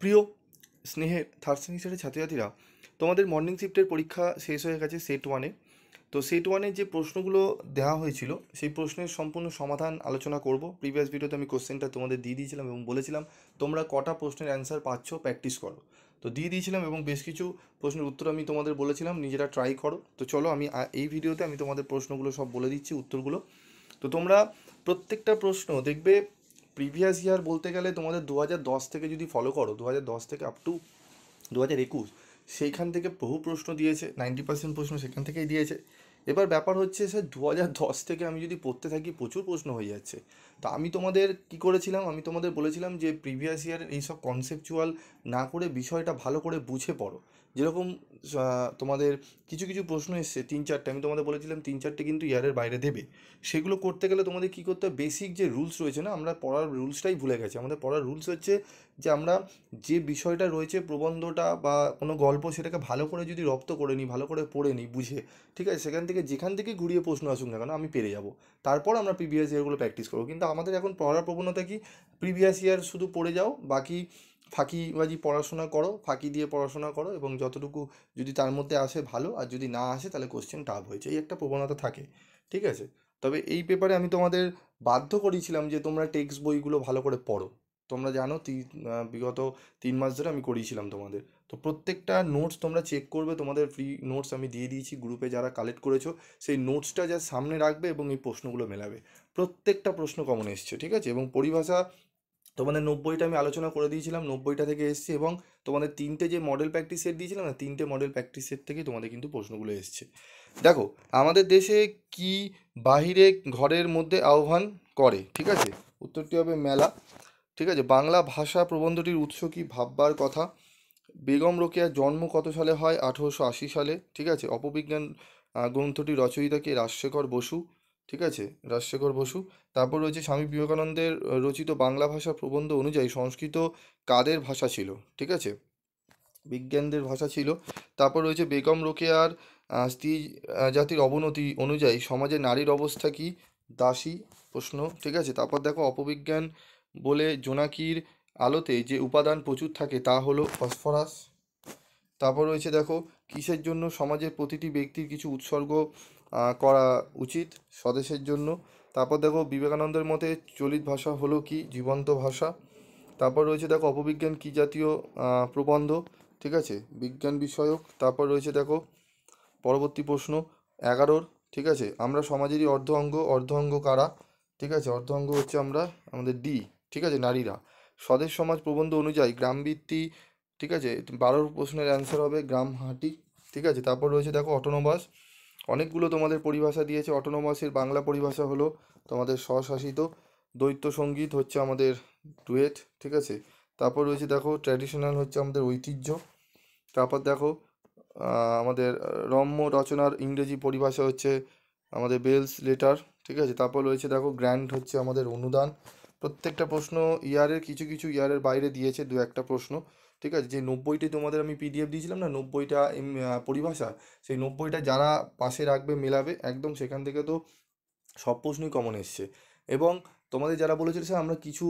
প্রিয় স্নেহের থার্ড সেমিস্টারের ছাত্রছাত্রীরা, তোমাদের মর্নিং শিফটের পরীক্ষা শেষ হয়ে গেছে সেট ওয়ানে। তো সেট ওয়ানের যে প্রশ্নগুলো দেওয়া হয়েছিল সেই প্রশ্নের সম্পূর্ণ সমাধান আলোচনা করব। প্রিভিয়াস ভিডিওতে আমি কোশ্চেনটা তোমাদের দিয়ে দিয়েছিলাম এবং বলেছিলাম তোমরা কটা প্রশ্নের অ্যান্সার পাচ্ছ প্র্যাকটিস করো। তো দিয়ে দিয়েছিলাম এবং বেশ কিছু প্রশ্নের উত্তর আমি তোমাদের বলেছিলাম নিজেরা ট্রাই করো। তো চলো আমি এই ভিডিওতে আমি তোমাদের প্রশ্নগুলো সব বলে দিচ্ছি, উত্তরগুলো। তো তোমরা প্রত্যেকটা প্রশ্ন দেখবে, প্রিভিয়াস ইয়ার বলতে গেলে তোমাদের 2010 থেকে যদি ফলো করো, 2010 থেকে আপ টু 2021, সেইখান থেকে বহু প্রশ্ন দিয়েছে, 90% প্রশ্ন সেখান থেকেই দিয়েছে। এবার ব্যাপার হচ্ছে স্যার 2010 থেকে আমি যদি পড়তে থাকি প্রচুর প্রশ্ন হয়ে যাচ্ছে। তো আমি তোমাদের কি করেছিলাম, আমি তোমাদের বলেছিলাম যে প্রিভিয়াস ইয়ারের এইসব কনসেপচুয়াল না করে বিষয়টা ভালো করে বুঝে পড়ো। যেরকম তোমাদের কিছু কিছু প্রশ্ন এসছে 3-4টে, আমি তোমাদের বলেছিলাম 3-4টে কিন্তু ইয়ারের বাইরে দেবে। সেগুলো করতে গেলে তোমাদের কী করতে হবে, বেসিক যে রুলস রয়েছে না, আমরা পড়ার রুলসটাই ভুলে গেছি। আমাদের পড়ার রুলস হচ্ছে যে আমরা যে বিষয়টা রয়েছে প্রবন্ধটা বা কোনো গল্প, সেটাকে ভালো করে যদি রপ্ত করে নিই, ভালো করে পড়ে নিই বুঝে, ঠিক আছে, সেখান থেকে যেখান থেকে ঘুরিয়ে প্রশ্ন আসুক না কেন আমি পেরে যাব। তারপর আমরা প্রিভিয়াস ইয়ারগুলো প্র্যাকটিস করবো। কিন্তু আমাদের এখন পড়ার প্রবণতা কি, প্রিভিয়াস ইয়ার শুধু পড়ে যাও, বাকি ফাঁকিবাজি পড়াশোনা করো, ফাঁকি দিয়ে পড়াশোনা করো, এবং যতটুকু যদি তার মধ্যে আসে ভালো, আর যদি না আসে তাহলে কোশ্চেন টাফ হয়েছে, এই একটা প্রবণতা থাকে। ঠিক আছে, তবে এই পেপারে আমি তোমাদের বাধ্য করেছিলাম যে তোমরা টেক্সট বইগুলো ভালো করে পড়ো। তোমরা জানো বিগত 3 মাস ধরে আমি করিয়েছিলাম তোমাদের। তো প্রত্যেকটা নোটস তোমরা চেক করবে, তোমাদের ফ্রি নোটস আমি দিয়ে দিয়েছি গ্রুপে, যারা কালেক্ট করেছো সেই নোটসটা যা সামনে রাখবে এবং এই প্রশ্নগুলো মেলাবে। প্রত্যেকটা প্রশ্ন কমন এসছে, ঠিক আছে, এবং পরিভাষা তোমাদের 90টা আমি আলোচনা করে দিয়েছিলাম, 90টা থেকে এসছে, এবং তোমাদের 3টে যে মডেল প্র্যাকটিস সেট দিয়েছিলাম না, 3টে মডেল প্র্যাকটিস সেট থেকে তোমাদের কিন্তু প্রশ্নগুলো এসছে। দেখো, আমাদের দেশে কি বাহিরে ঘরের মধ্যে আহ্বান করে, ঠিক আছে, উত্তরটি হবে মেলা। ঠিক আছে, বাংলা ভাষা প্রবন্ধটির উৎস কি, ভাববার কথা। বেগম রোকেয়ার জন্ম কত সালে হয়, 1880 সালে। ঠিক আছে, অপবিজ্ঞান গ্রন্থটি রচয়িতা কে, রাজশেখর বসু। ঠিক আছে, রাজশেখর বসু। তারপর রয়েছে স্বামী বিবেকানন্দের রচিত বাংলা ভাষা প্রবন্ধ অনুযায়ী সংস্কৃত কাদের ভাষা ছিল, ঠিক আছে, বিজ্ঞানদের ভাষা ছিল। তারপর রয়েছে বেগম রোকেয়ার স্ত্রী জাতির অবনতি অনুযায়ী সমাজে নারীর অবস্থা কি, দাসী। প্রশ্ন, ঠিক আছে। তারপর দেখো, অপবিজ্ঞান বলে জোনাকির আলোতে যে উপাদান প্রচুর থাকে তা হলো ফসফরাস। তারপর রয়েছে দেখো, কিসের জন্য সমাজের প্রতিটি ব্যক্তির কিছু উৎসর্গ করা উচিত, স্বদেশের জন্য। তারপর দেখো, বিবেকানন্দের মতে চলিত ভাষা হলো কি, জীবন্ত ভাষা। তারপর রয়েছে দেখো, অপবিজ্ঞান কি জাতীয় প্রবন্ধ, ঠিক আছে, বিজ্ঞান বিষয়ক। তারপর রয়েছে দেখো পরবর্তী প্রশ্ন 11, ঠিক আছে, আমরা সমাজেরই অর্ধ অঙ্গ, অর্ধ অঙ্গ কারা, ঠিক আছে, অর্ধ অঙ্গ হচ্ছে আমরা, আমাদের ডি, ঠিক আছে, নারীরা। স্বদেশ সমাজ প্রবন্ধ অনুযায়ী গ্রামভিত্তি, ঠিক আছে, 12 প্রশ্নের অ্যান্সার হবে গ্রামহাটি। ঠিক আছে, তারপর রয়েছে দেখো অটোনোমাস, অনেকগুলো তোমাদের পরিভাষা দিয়েছে। অটোনোমাসের বাংলা পরিভাষা হলো তোমাদের স্বশাসিত। দ্বৈত সঙ্গীত হচ্ছে আমাদের ডুয়েট, ঠিক আছে। তারপর রয়েছে দেখো ট্র্যাডিশনাল হচ্ছে আমাদের ঐতিহ্য। তারপর দেখো আমাদের রম্য রচনার ইংরেজি পরিভাষা হচ্ছে আমাদের বেলস লেটার, ঠিক আছে। তারপর রয়েছে দেখো গ্র্যান্ট হচ্ছে আমাদের অনুদান। প্রত্যেকটা প্রশ্ন ইয়ারের, কিছু কিছু ইয়ারের বাইরে দিয়েছে 2-1টা প্রশ্ন, ঠিক আছে। যে 90টি তোমাদের আমি পিডিএফ দিয়েছিলাম না, 90টা পরিভাষা, সেই 90টা যারা পাশে রাখবে মেলাবে একদম, সেখান থেকে তো সব প্রশ্নই কমন এসছে। এবং তোমাদের যারা বলেছিল স্যার আমরা কিছু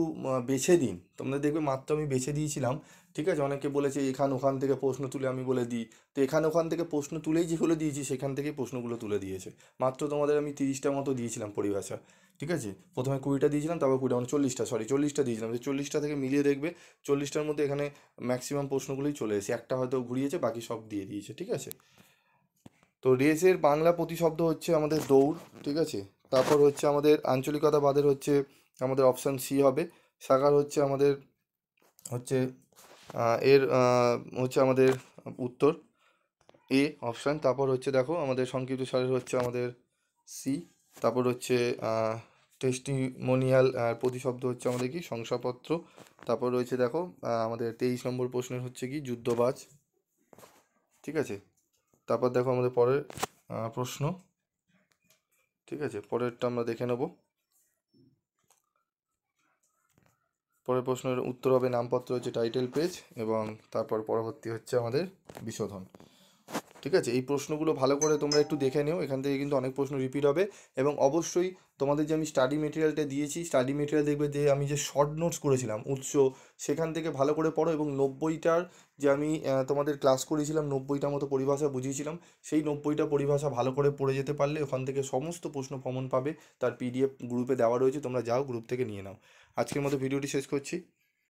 বেছে দিন, তোমাদের দেখবে মাত্র আমি বেছে দিয়েছিলাম, ঠিক আছে। অনেকে বলেছে এখান ওখান থেকে প্রশ্ন তুলে আমি বলে দিই, তো এখান ওখান থেকে প্রশ্ন তুলেই যেগুলো দিয়েছি সেখান থেকেই প্রশ্নগুলো তুলে দিয়েছে। মাত্র তোমাদের আমি 30টা মতো দিয়েছিলাম পরিভাষা, ঠিক আছে। প্রথমে 20টা দিয়েছিলাম, তারপর 20টা মানে 40টা দিয়েছিলাম। যে 40টা থেকে মিলিয়ে দেখবে 40টার মধ্যে এখানে ম্যাক্সিমাম প্রশ্নগুলোই চলে এসেছে, একটা হয়তো ঘুরিয়েছে, বাকি সব দিয়ে দিয়েছে, ঠিক আছে। তো রেসের বাংলা প্রতিশব্দ হচ্ছে আমাদের দৌড়, ঠিক আছে। তারপর হচ্ছে আমাদের আঞ্চলিকতাবাদের হচ্ছে আমাদের অপশান সি হবে। সাগার হচ্ছে আমাদের হচ্ছে এর হচ্ছে আমাদের উত্তর এ অপশান। তারপর হচ্ছে দেখো আমাদের সংক্ষিপ্ত সারের হচ্ছে আমাদের সি। তারপর হচ্ছে টেস্টিমোনিয়াল প্রতিশব্দ হচ্ছে আমাদের কি, শংসাপত্র। তারপর রয়েছে দেখো আমাদের 23 নম্বর প্রশ্নের হচ্ছে কি, যুদ্ধবাজ, ঠিক আছে। তারপর দেখো আমাদের পরের প্রশ্ন, ঠিক আছে, পরেরটা আমরা দেখে নেব। পরের প্রশ্নের উত্তর হবে নামপত্র হচ্ছে টাইটেল পেজ, এবং তারপর পরবর্তী হচ্ছে আমাদের বিশোধন। ঠিক আছে, এই প্রশ্নগুলো ভালো করে তোমরা একটু দেখে নিও, এখান থেকে কিন্তু অনেক প্রশ্ন রিপিট হবে। এবং অবশ্যই তোমাদের যে আমি স্টাডি মেটেরিয়ালটা দিয়েছি, স্টাডি মেটেরিয়াল দেখবে যে আমি যে শর্ট নোটস করেছিলাম উৎস, সেখান থেকে ভালো করে পড়ো। এবং 90টার যে আমি তোমাদের ক্লাস করেছিলাম, 90টা মতো পরিভাষা বুঝিয়েছিলাম, সেই 90টা পরিভাষা ভালো করে পড়ে যেতে পারলে ওখান থেকে সমস্ত প্রশ্ন কমন পাবে। তার পিডিএফ গ্রুপে দেওয়া রয়েছে, তোমরা যাও গ্রুপ থেকে নিয়ে নাও। আজকের মতো ভিডিওটি শেষ করছি।